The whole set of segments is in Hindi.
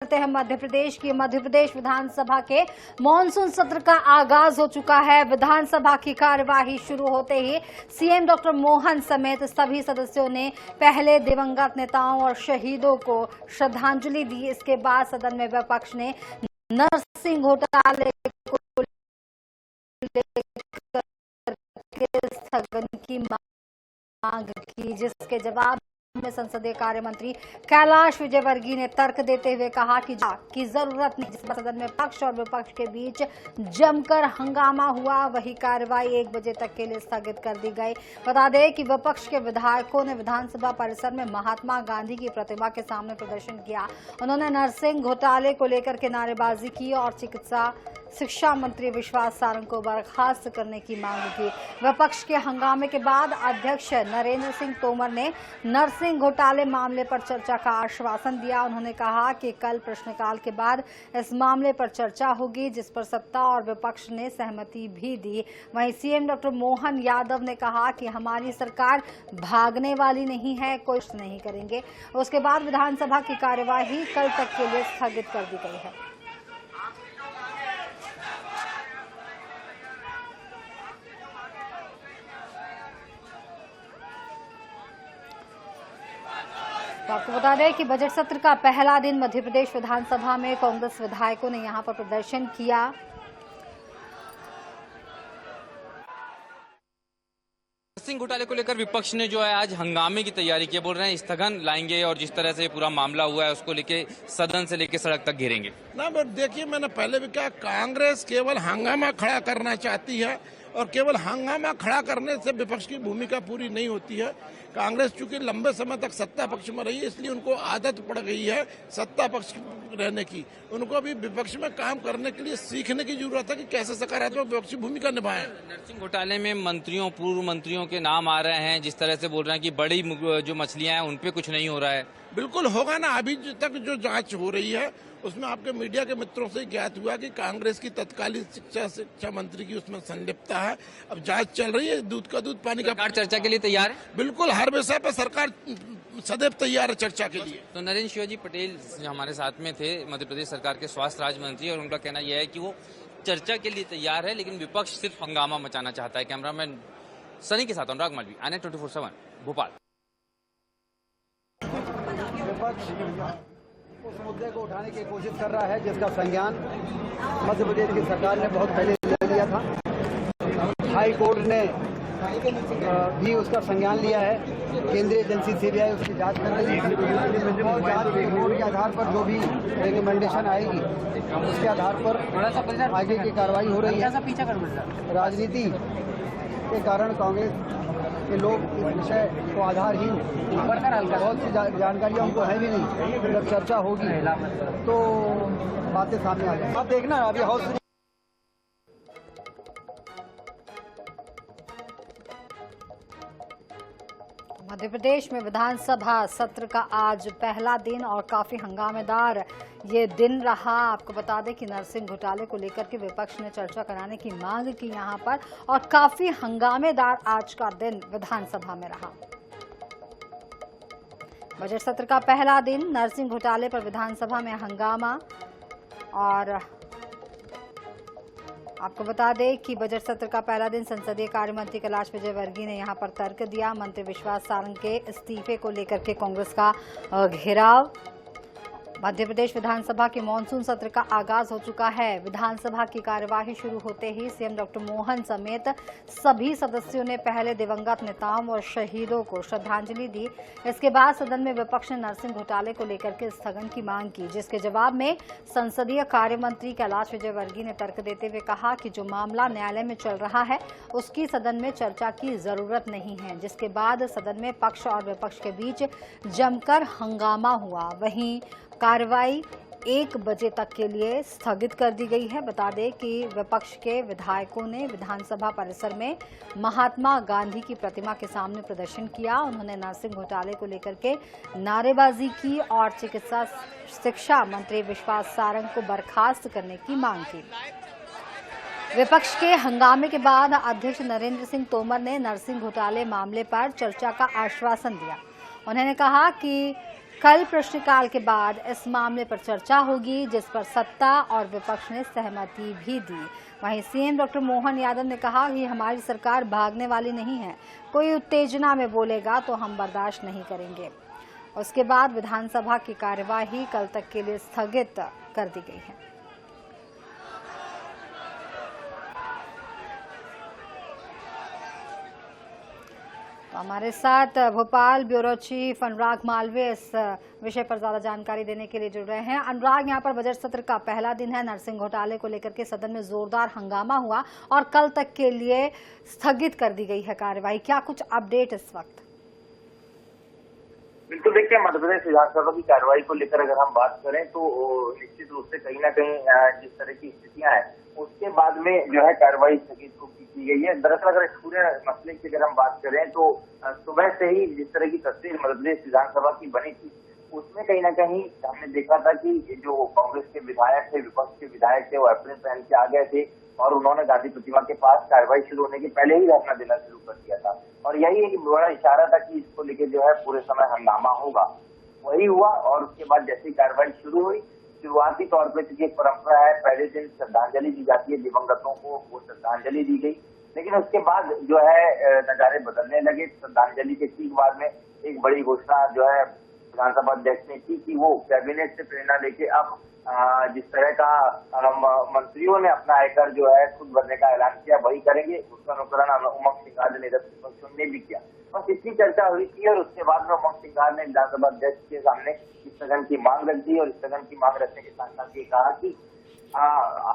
करते हैं मध्य प्रदेश की। मध्य प्रदेश विधानसभा के मॉनसून सत्र का आगाज हो चुका है। विधानसभा की कार्यवाही शुरू होते ही सीएम डॉक्टर मोहन समेत सभी सदस्यों ने पहले दिवंगत नेताओं और शहीदों को श्रद्धांजलि दी। इसके बाद सदन में विपक्ष ने नरसिंह घोटाले को लेकर स्थगन की मांग की, जिसके जवाब में संसदीय कार्य मंत्री कैलाश विजयवर्गीय ने तर्क देते हुए कहा कि जरूरत नहीं, जिस पर सदन में पक्ष और विपक्ष के बीच जमकर हंगामा हुआ, वही कार्रवाई 1 बजे तक के लिए स्थगित कर दी गई। बता दें कि विपक्ष के विधायकों ने विधानसभा परिसर में महात्मा गांधी की प्रतिमा के सामने प्रदर्शन किया। उन्होंने नरसिंह घोटाले को लेकर के नारेबाजी की और शिक्षा मंत्री विश्वास सारंग को बर्खास्त करने की मांग की। विपक्ष के हंगामे के बाद अध्यक्ष नरेंद्र सिंह तोमर ने नरसिंह घोटाले मामले पर चर्चा का आश्वासन दिया। उन्होंने कहा कि कल प्रश्नकाल के बाद इस मामले पर चर्चा होगी, जिस पर सत्ता और विपक्ष ने सहमति भी दी। वहीं सीएम डॉक्टर मोहन यादव ने कहा कि हमारी सरकार भागने वाली नहीं है, कोई नहीं करेंगे। उसके बाद विधानसभा की कार्यवाही कल तक के लिए स्थगित कर दी गई है। तो आपको बता दें कि बजट सत्र का पहला दिन मध्य प्रदेश विधानसभा में कांग्रेस विधायकों ने यहां पर प्रदर्शन किया। नरसिंह घोटाले को लेकर विपक्ष ने जो है आज हंगामे की तैयारी की, बोल रहे हैं स्थगन लाएंगे और जिस तरह से पूरा मामला हुआ है उसको लेके सदन से लेके सड़क तक घेरेंगे। ना बट देखिए, मैंने पहले भी कहा, कांग्रेस केवल हंगामा खड़ा करना चाहती है और केवल हंगामा खड़ा करने से विपक्ष की भूमिका पूरी नहीं होती है। कांग्रेस चूंकि लंबे समय तक सत्ता पक्ष में रही है, इसलिए उनको आदत पड़ गई है सत्ता पक्ष रहने की। उनको अभी विपक्ष में काम करने के लिए सीखने की जरूरत है कि कैसे सकारात्मक विपक्षी भूमिका निभाएं। नरसिंह घोटाले में मंत्रियों, पूर्व मंत्रियों के नाम आ रहे हैं, जिस तरह से बोल रहे हैं कि बड़ी जो मछलियां हैं उन पे कुछ नहीं हो रहा है। बिल्कुल होगा ना। अभी तक जो जांच हो रही है उसमें आपके मीडिया के मित्रों से ज्ञात हुआ कि कांग्रेस की तत्कालीन शिक्षा मंत्री की उसमें संलिप्तता है। अब जांच चल रही है, दूध का दूध पानी का। सरकार चर्चा के लिए तैयार है? बिल्कुल, हर विषय पर सरकार सदैव तैयार है चर्चा के लिए। तो नरेंद्र शिवाजी पटेल जो हमारे साथ में थे, मध्य प्रदेश सरकार के स्वास्थ्य राज्य मंत्री, और उनका कहना यह है कि वो चर्चा के लिए तैयार है, लेकिन विपक्ष सिर्फ हंगामा मचाना चाहता है। कैमरामैन सनी के साथ अनुराग मालवी, INET 24/7 भोपाल। उस मुद्दे को उठाने की कोशिश कर रहा है जिसका संज्ञान मध्य प्रदेश की सरकार ने बहुत पहले ले लिया था। हाई कोर्ट ने भी उसका संज्ञान लिया है। केंद्रीय एजेंसी CBI उसकी जांच कर रही है और जांच रिपोर्ट के आधार पर जो भी रिकमेंडेशन आएगी उसके आधार पर आगे की कार्रवाई हो रही है। राजनीति के कारण कांग्रेस के लोग इस विषय को आधारहीन, बहुत सी जानकारियां उनको है भी नहीं। जब चर्चा होगी तो बातें सामने आ जाएंगी। आप देखना अभी हाउस। मध्य प्रदेश में विधानसभा सत्र का आज पहला दिन और काफी हंगामेदार ये दिन रहा। आपको बता दें कि नरसिंह घोटाले को लेकर के विपक्ष ने चर्चा कराने की मांग की यहां पर, और काफी हंगामेदार आज का दिन विधानसभा में रहा। बजट सत्र का पहला दिन, नरसिंह घोटाले पर विधानसभा में हंगामा। और आपको बता दें कि बजट सत्र का पहला दिन संसदीय कार्य मंत्री कैलाश विजयवर्गीय ने यहां पर तर्क दिया। मंत्री विश्वास सारंग के इस्तीफे को लेकर के कांग्रेस का घेराव। मध्य प्रदेश विधानसभा के मॉनसून सत्र का आगाज हो चुका है। विधानसभा की कार्यवाही शुरू होते ही सीएम डॉक्टर मोहन समेत सभी सदस्यों ने पहले दिवंगत नेताओं और शहीदों को श्रद्धांजलि दी। इसके बाद सदन में विपक्ष ने नरसिंह घोटाले को लेकर के स्थगन की मांग की, जिसके जवाब में संसदीय कार्य मंत्री कैलाश विजयवर्गीय ने तर्क देते हुए कहा कि जो मामला न्यायालय में चल रहा है उसकी सदन में चर्चा की जरूरत नहीं है। जिसके बाद सदन में पक्ष और विपक्ष के बीच जमकर हंगामा हुआ। वहीं कार्रवाई 1 बजे तक के लिए स्थगित कर दी गई है। बता दें कि विपक्ष के विधायकों ने विधानसभा परिसर में महात्मा गांधी की प्रतिमा के सामने प्रदर्शन किया। उन्होंने नरसिंह घोटाले को लेकर के नारेबाजी की और शिक्षा मंत्री विश्वास सारंग को बर्खास्त करने की मांग की। विपक्ष के हंगामे के बाद अध्यक्ष नरेंद्र सिंह तोमर ने नरसिंह घोटाले मामले पर चर्चा का आश्वासन दिया। उन्होंने कहा कि कल प्रश्नकाल के बाद इस मामले पर चर्चा होगी, जिस पर सत्ता और विपक्ष ने सहमति भी दी। वहीं सीएम डॉक्टर मोहन यादव ने कहा कि हमारी सरकार भागने वाली नहीं है, कोई उत्तेजना में बोलेगा तो हम बर्दाश्त नहीं करेंगे। उसके बाद विधानसभा की कार्यवाही कल तक के लिए स्थगित कर दी गई है। तो हमारे साथ भोपाल ब्यूरो चीफ अनुराग मालवीय इस विषय पर ज्यादा जानकारी देने के लिए जुड़ रहे हैं। अनुराग, यहाँ पर बजट सत्र का पहला दिन है, नरसिंह घोटाले को लेकर के सदन में जोरदार हंगामा हुआ और कल तक के लिए स्थगित कर दी गई है कार्यवाही। क्या कुछ अपडेट इस वक्त? बिल्कुल, देखिए मध्य प्रदेश विधानसभा की कार्रवाई को लेकर अगर हम बात करें तो निश्चित रूप से कहीं ना कहीं जिस तरह की स्थितियां हैं उसके बाद में जो है कार्रवाई स्थगित की गई है। दरअसल अगर इस पूरे मसले की अगर हम बात करें तो सुबह से ही जिस तरह की तस्वीर मध्य प्रदेश विधानसभा की बनी थी उसमें कहीं ना कहीं हमने देखा था कि जो कांग्रेस के विधायक थे, विपक्ष के विधायक थे, वो एप्रिल पहन के आ गए थे और उन्होंने गांधी प्रतिमा के पास कार्रवाई शुरू होने के पहले ही धरना देना शुरू कर दिया था और यही एक बड़ा इशारा था कि इसको लेकर जो है पूरे समय हंगामा होगा। वही हुआ और उसके बाद जैसे ही कार्रवाई शुरू हुई, शुरुआती तौर पर चूंकि एक परंपरा है, पहले दिन श्रद्धांजलि दी जाती है, दिवंगतों को वो श्रद्धांजलि दी गई, लेकिन उसके बाद जो है नजारे बदलने लगे। श्रद्धांजलि के ठीक बाद में एक बड़ी घोषणा जो है विधानसभा अध्यक्ष ने की कि वो कैबिनेट से प्रेरणा लेके अब जिस तरह का मंत्रियों ने अपना आयकर जो है खुद भरने का ऐलान किया वही करेंगे। उसका अनुकरण उमंग सिंघार ने ने भी किया। बस इतनी चर्चा हुई थी और उसके बाद में उमंग सिंघार ने विधानसभा अध्यक्ष के सामने स्थगन की मांग रख दी और स्थगन की मांग रखने के साथ साथ ये कहा कि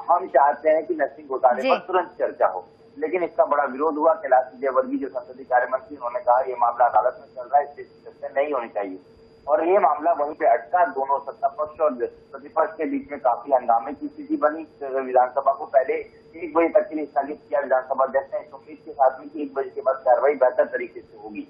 हम चाहते हैं कि नरसिंह घोटाले पर तुरंत चर्चा हो, लेकिन इसका बड़ा विरोध हुआ। कैलाश विजयवर्गीय जो संसदीय कार्य मंत्री, उन्होंने कहा ये मामला अदालत में चल रहा है, इससे चर्चा नहीं होनी चाहिए और ये मामला वहीं पे अटका। दोनों सत्ता पक्ष और प्रतिपक्ष के बीच में काफी हंगामे की स्थिति बनी। विधानसभा को पहले 1 बजे तक के लिए स्थगित किया विधानसभा अध्यक्ष ने, इस उम्मीद के साथ में कि 1 बजे के बाद कार्रवाई बेहतर तरीके से होगी,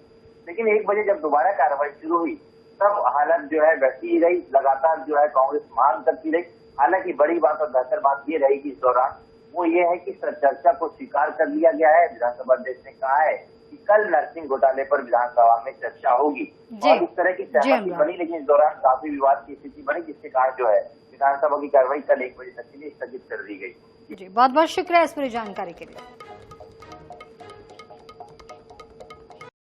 लेकिन 1 बजे जब दोबारा कार्रवाई शुरू हुई तब हालत जो है वैसी ही रही। लगातार जो है कांग्रेस मांग करती रही। हालांकि बड़ी बात और बेहतर बात ये रहेगी इस दौरान वो ये है कि चर्चा को स्वीकार कर लिया गया है। विधानसभा अध्यक्ष ने कहा है कि कल नरसिंह घोटाले पर विधानसभा में चर्चा होगी और इस तरह की सहमति बनी, लेकिन इस दौरान काफी विवाद की स्थिति बनी जिसके कारण जो है विधानसभा की कार्रवाई कल 1 बजे तक के लिए स्थगित कर दी गई। जी, बहुत बहुत शुक्रिया इस पूरी जानकारी के लिए।